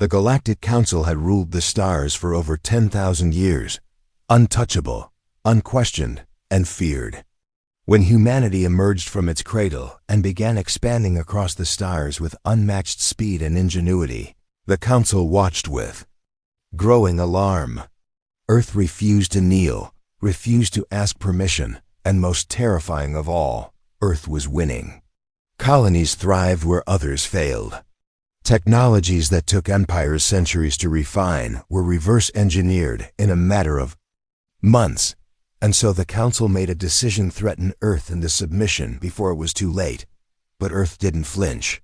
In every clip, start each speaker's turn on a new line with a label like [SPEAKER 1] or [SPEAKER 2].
[SPEAKER 1] The Galactic Council had ruled the stars for over 10,000 years, untouchable, unquestioned, and feared. When humanity emerged from its cradle and began expanding across the stars with unmatched speed and ingenuity, the Council watched with growing alarm. Earth refused to kneel, refused to ask permission, and most terrifying of all, Earth was winning. Colonies thrived where others failed. Technologies that took empires centuries to refine were reverse-engineered in a matter of months, and so the Council made a decision to threaten Earth into submission before it was too late. But Earth didn't flinch.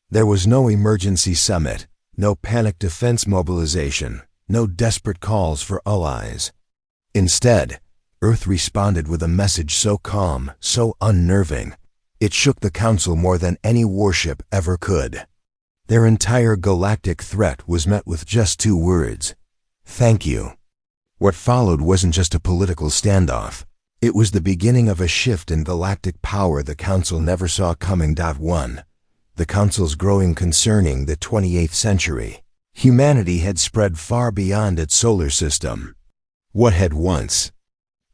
[SPEAKER 1] There was no emergency summit, no panic defense mobilization, no desperate calls for allies. Instead, Earth responded with a message so calm, so unnerving, it shook the Council more than any warship ever could. Their entire galactic threat was met with just 2 words: thank you. What followed wasn't just a political standoff. It was the beginning of a shift in galactic power the Council never saw coming. 1. The Council's growing concerning the 28th century. Humanity had spread far beyond its solar system. What had once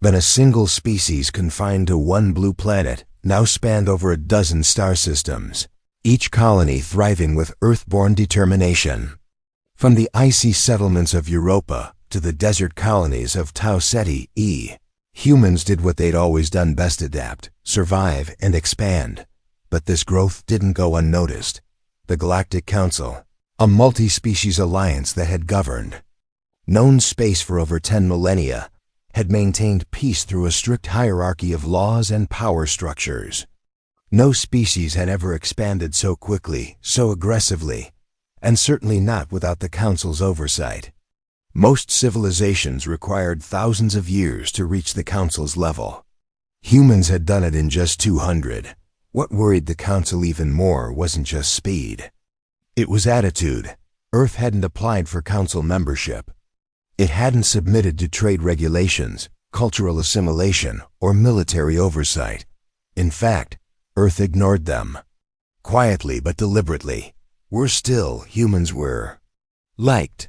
[SPEAKER 1] been a single species confined to one blue planet now spanned over a dozen star systems, each colony thriving with Earth-born determination. From the icy settlements of Europa to the desert colonies of Tau Ceti E, humans did what they'd always done best: adapt, survive, and expand. But this growth didn't go unnoticed. The Galactic Council, a multi-species alliance that had governed known space for over 10 millennia, had maintained peace through a strict hierarchy of laws and power structures. No species had ever expanded so quickly, so aggressively, and certainly not without the Council's oversight. Most civilizations required thousands of years to reach the Council's level. Humans had done it in just 200. What worried the Council even more wasn't just speed. It was attitude. Earth hadn't applied for Council membership. It hadn't submitted to trade regulations, cultural assimilation, or military oversight. In fact, Earth ignored them. Quietly but deliberately. Worse still, humans were liked.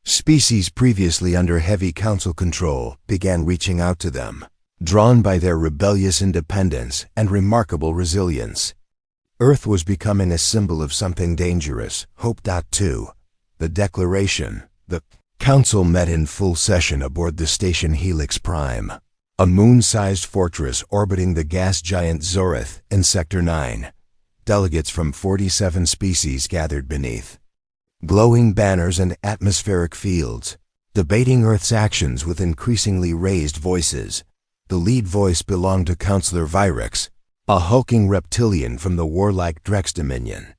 [SPEAKER 1] Species previously under heavy Council control began reaching out to them, drawn by their rebellious independence and remarkable resilience. Earth was becoming a symbol of something dangerous. Hope. 2. The Declaration. The Council met in full session aboard the station Helix Prime, a moon-sized fortress orbiting the gas giant Zorith in Sector 9. Delegates from 47 species gathered beneath glowing banners and atmospheric fields, debating Earth's actions with increasingly raised voices. The lead voice belonged to Councillor Vyrix, a hulking reptilian from the warlike Drex Dominion.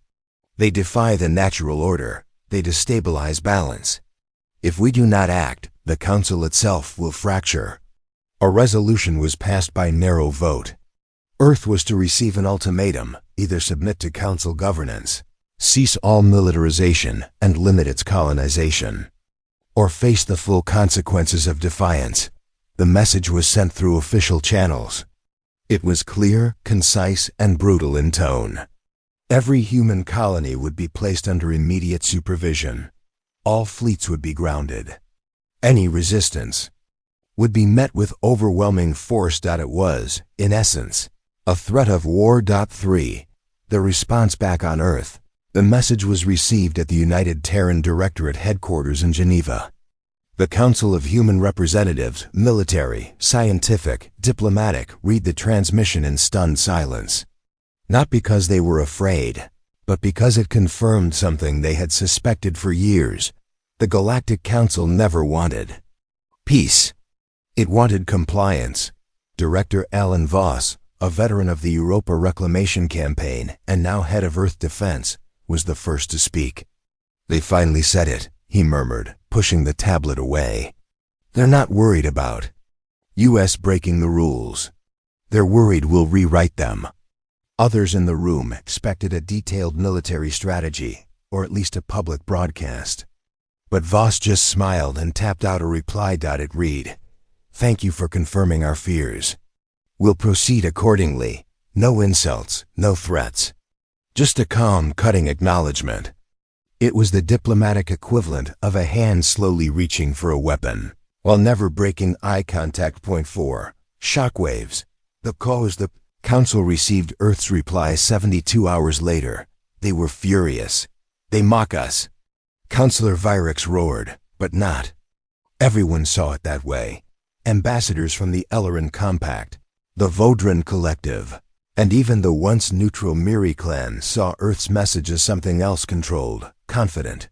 [SPEAKER 1] They defy the natural order. They destabilize balance. If we do not act, the Council itself will fracture. A resolution was passed by narrow vote. Earth was to receive an ultimatum: either submit to Council governance, cease all militarization and limit its colonization, or face the full consequences of defiance. The message was sent through official channels. It was clear, concise, and brutal in tone. Every human colony would be placed under immediate supervision. All fleets would be grounded. Any resistance would be met with overwhelming force. It was, in essence, a threat of war. 3. The response back on Earth. The message was received at the United Terran Directorate headquarters in Geneva. The Council of Human Representatives, military, scientific, diplomatic, read the transmission in stunned silence. Not because they were afraid, but because it confirmed something they had suspected for years. The Galactic Council never wanted peace. It wanted compliance. Director Alan Voss, a veteran of the Europa Reclamation Campaign and now head of Earth Defense, was the first to speak. "They finally said it," he murmured, pushing the tablet away. "They're not worried about U.S. breaking the rules. They're worried we'll rewrite them." Others in the room expected a detailed military strategy, or at least a public broadcast. But Voss just smiled and tapped out a reply. It read, "Thank you for confirming our fears. We'll proceed accordingly. No insults, no threats. Just a calm, cutting acknowledgement." It was the diplomatic equivalent of a hand slowly reaching for a weapon, while never breaking eye contact. Point 4. Shockwaves. The Council received Earth's reply 72 hours later. They were furious. They mock us. Counselor Vyrix roared, but not. Everyone saw it that way. Ambassadors from the Ellerin Compact, the Vodran Collective, and even the once neutral Miri clan saw Earth's message as something else: controlled, confident,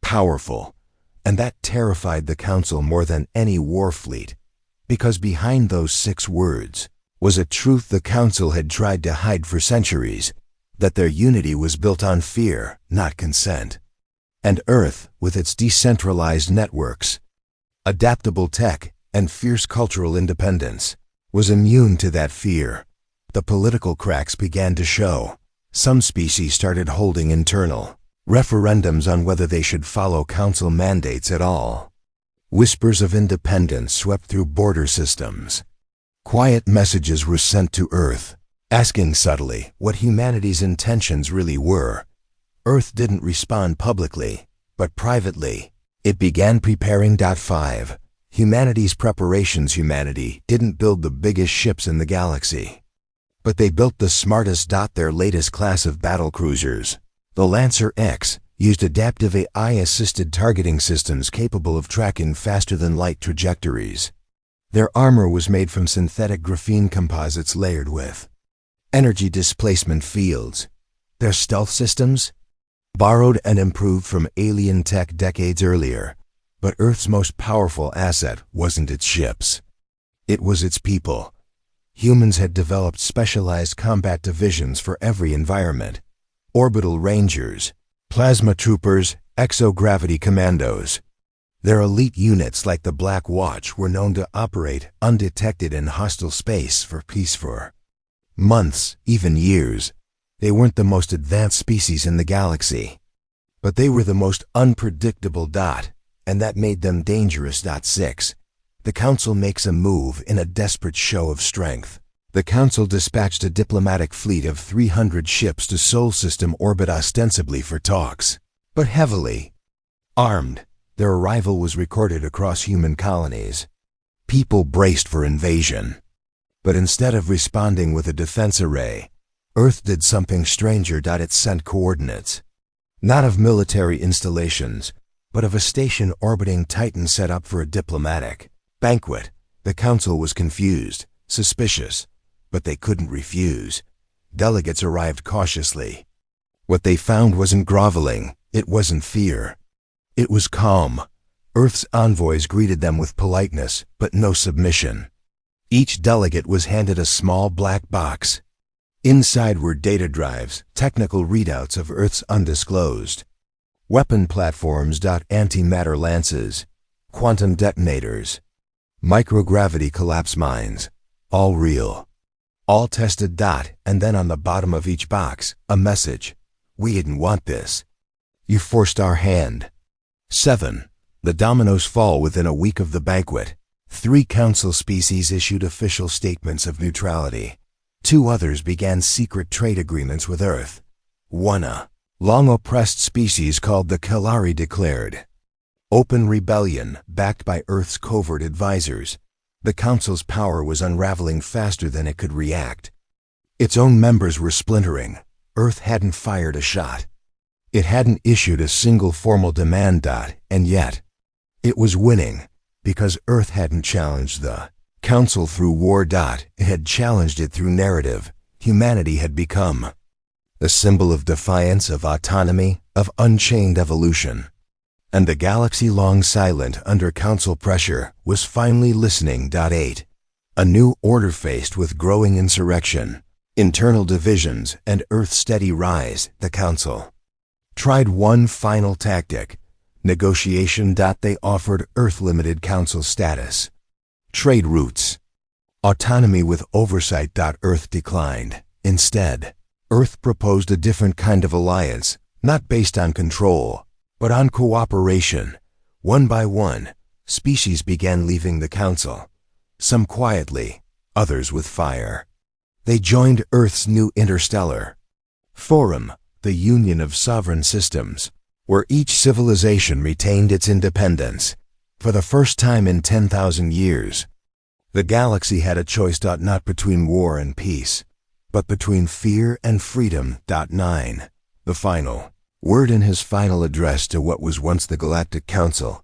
[SPEAKER 1] powerful. And that terrified the Council more than any war fleet, because behind those 6 words was a truth the Council had tried to hide for centuries, that their unity was built on fear, not consent. And Earth, with its decentralized networks, adaptable tech, and fierce cultural independence, was immune to that fear. The political cracks began to show. Some species started holding internal referendums on whether they should follow Council mandates at all. Whispers of independence swept through border systems. Quiet messages were sent to Earth, asking subtly what humanity's intentions really were. Earth didn't respond publicly, but privately. It began preparing. 5. Humanity's preparations. Humanity didn't build the biggest ships in the galaxy, but they built the smartest. Their latest class of battlecruisers, the Lancer X, used adaptive AI-assisted targeting systems capable of tracking faster-than-light trajectories. Their armor was made from synthetic graphene composites layered with energy displacement fields. Their stealth systems? Borrowed and improved from alien tech decades earlier. But Earth's most powerful asset wasn't its ships. It was its people. Humans had developed specialized combat divisions for every environment. Orbital Rangers, Plasma Troopers, Exogravity Commandos. Their elite units, like the Black Watch, were known to operate undetected in hostile space for peace for months, even years. They weren't the most advanced species in the galaxy, but they were the most unpredictable. And that made them dangerous. 6. The Council makes a move in a desperate show of strength. The Council dispatched a diplomatic fleet of 300 ships to Sol System orbit, ostensibly for talks, but heavily armed. Their arrival was recorded across human colonies. People braced for invasion. But instead of responding with a defense array, Earth did something stranger. It sent coordinates, not of military installations, but of a station orbiting Titan set up for a diplomatic banquet. The Council was confused, suspicious, but they couldn't refuse. Delegates arrived cautiously. What they found wasn't groveling, it wasn't fear. It was calm. Earth's envoys greeted them with politeness, but no submission. Each delegate was handed a small black box. Inside were data drives, technical readouts of Earth's undisclosed weapon platforms. Antimatter lances, quantum detonators, microgravity collapse mines, all real, all tested. And then on the bottom of each box, a message: we didn't want this. You forced our hand. 7. The dominoes fall. Within a week of the banquet, 3 Council species issued official statements of neutrality. 2 others began secret trade agreements with Earth. 1. A long-oppressed species called the Kalari declared open rebellion, backed by Earth's covert advisors. The Council's power was unraveling faster than it could react. Its own members were splintering. Earth hadn't fired a shot. It hadn't issued a single formal demand. And yet, it was winning, because Earth hadn't challenged the Council through war. It had challenged it through narrative. Humanity had become a symbol of defiance, of autonomy, of unchained evolution. And the galaxy, long silent under Council pressure, was finally listening. 8. A new order faced with growing insurrection, internal divisions, and Earth's steady rise. The Council tried one final tactic: negotiation. They offered Earth-limited Council status, trade routes, autonomy with oversight. Earth declined. Instead, Earth proposed a different kind of alliance, not based on control, but on cooperation. One by one, species began leaving the Council, some quietly, others with fire. They joined Earth's new interstellar forum, the Union of Sovereign Systems. where each civilization retained its independence. For the first time in 10,000 years, the galaxy had a choice. Not between war and peace, but between fear and freedom. 9. The final word. In his final address to what was once the Galactic Council,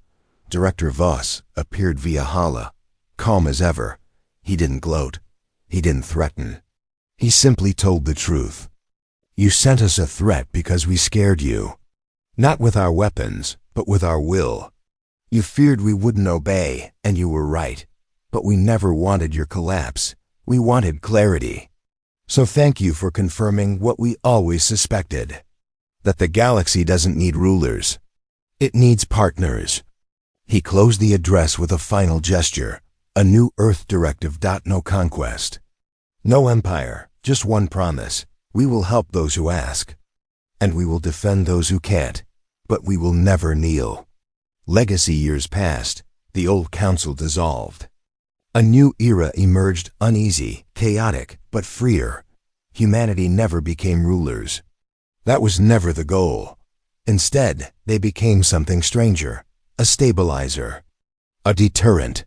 [SPEAKER 1] Director Voss appeared via Hala, calm as ever. He didn't gloat. He didn't threaten. He simply told the truth. You sent us a threat because we scared you. Not with our weapons, but with our will. You feared we wouldn't obey, and you were right. But we never wanted your collapse. We wanted clarity. So thank you for confirming what we always suspected. That the galaxy doesn't need rulers. It needs partners. He closed the address with a final gesture. A new Earth directive. No conquest. No empire, just one promise. We will help those who ask. And we will defend those who can't. But we will never kneel. Legacy years passed. The old council dissolved. A new era emerged, uneasy, chaotic, but freer. Humanity never became rulers. That was never the goal. Instead, they became something stranger. A stabilizer. A deterrent.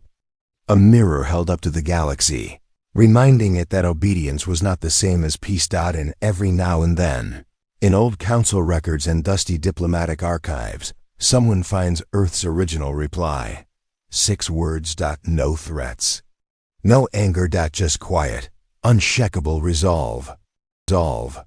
[SPEAKER 1] A mirror held up to the galaxy, reminding it that obedience was not the same as peace. In every now and then, in old council records and dusty diplomatic archives, someone finds Earth's original reply. 6 words. No threats. No anger. Just quiet, unshakable resolve. Resolve.